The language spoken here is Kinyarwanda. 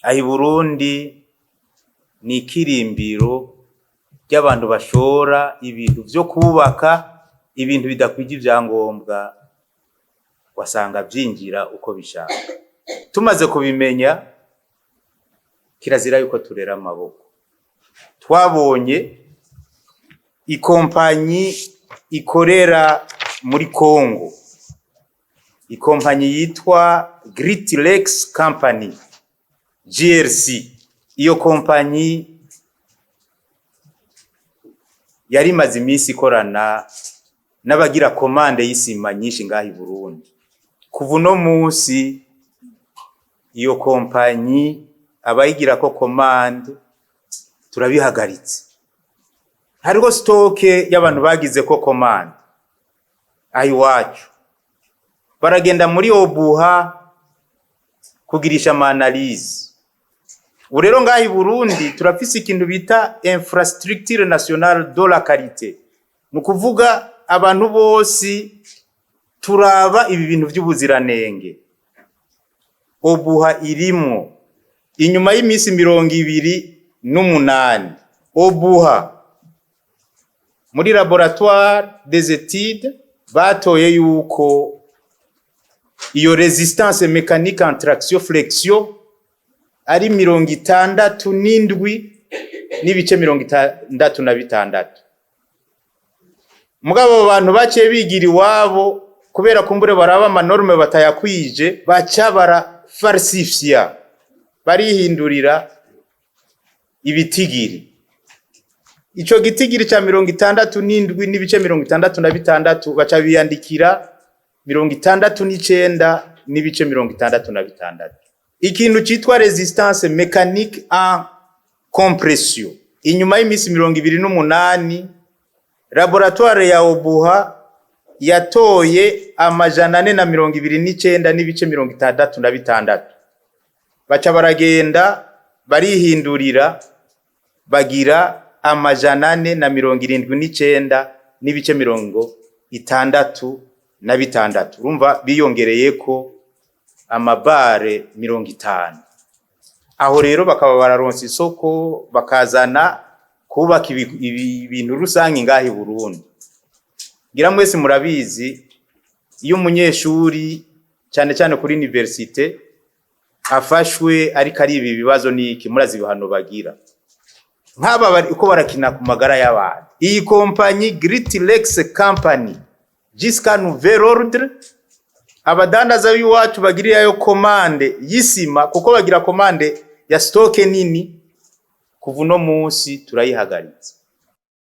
ahi Burundi ni ikirimbiro ry'abantu bashora ibintu vyo kubaka ibintu bidakwije ivyangombwa wasanga vyinjira uko bishaka. Tumaze kubimenya kirazira yuko turera amaboko. Twabonye ikompanyi ikorera muri Kongo, ikompanyi yitwa Great Lakes Company GLC. Iyo kompanyi yari maze iminsi ikorana n'abagira komande y'isima nyinshi ngahi Burundi. Kuva no munsi iyo kompanyi abayigira ko komande turabihagaritse. Hariho stoke y'abantu bagize ko komande ayi wacu baragenda muri obuha kugirisha analyse. Urero ngahi Burundi turafise ikintu bita infrastructure nationale de la qualité. Nukuvuga abantu bose turaba ibi bintu by'ubuziranenge. Obuha irimo inyuma y'imisi 28 obuha muri laboratoire des études batoye yuko iyo resistance mécanique en traction flexion ari 67 n'ibice 66. Mugabo abantu baciye bigira iwabo kubera kumbure baraba amanorme batayakwije baca bara falsifia barihindurira ibitigiri. Ico gitigiri ca 67 n'ibice 66 baca biyandikira 69 n'ibice 66. Ikintu citwa resistance mécanique en compression. Inyuma y'imisi 28 laboratoire ya obuha yatoye amajana 429 n'ibice 66. Baca baragenda barihindurira bagira amajana 479 n'ibice 66. Urumva biyongereyeko amabare 50. Aho rero bakaba bararonsa isoko bakazana kubaka ibintu rusange ngahi Burundi. Gira mwese murabizi iyo umunyeshuri cyane cyane kuri universite afashwe ariko ari ibi bibazo niki murazi bihano bagira. Nk'aba bari uko barakina ku magara y'abantu. Iyi kompanyi Great Lakes Company jusqu'à nouvel ordre abadandaza b'iwacu bagiriye yo komande y'isima kuko bagira komande ya stoke nini kuva no munsi turayihagaritse.